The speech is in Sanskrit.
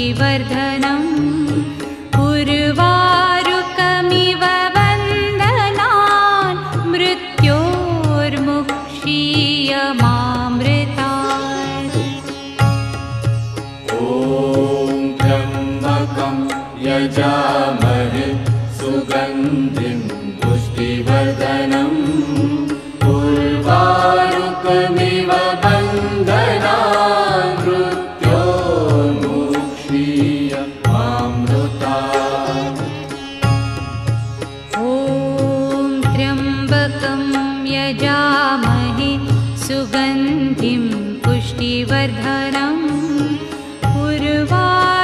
पुष्टिवर्धनम् उर्वारुकमिव वन्दनान् मृत्योर्मुक्षीयमामृतात्। ॐ त्र्यम्बकं यजामहे सुगन्धिं पुष्टिवर्धनम् उर्वारुकमिव वन्दनान् मृत्योर्मुक्षीयमामृतात्। ॐ त्र्यम्बकं यजामहे सुगन्धिं पुष्टिवर्धनम् उर्वारुकमिव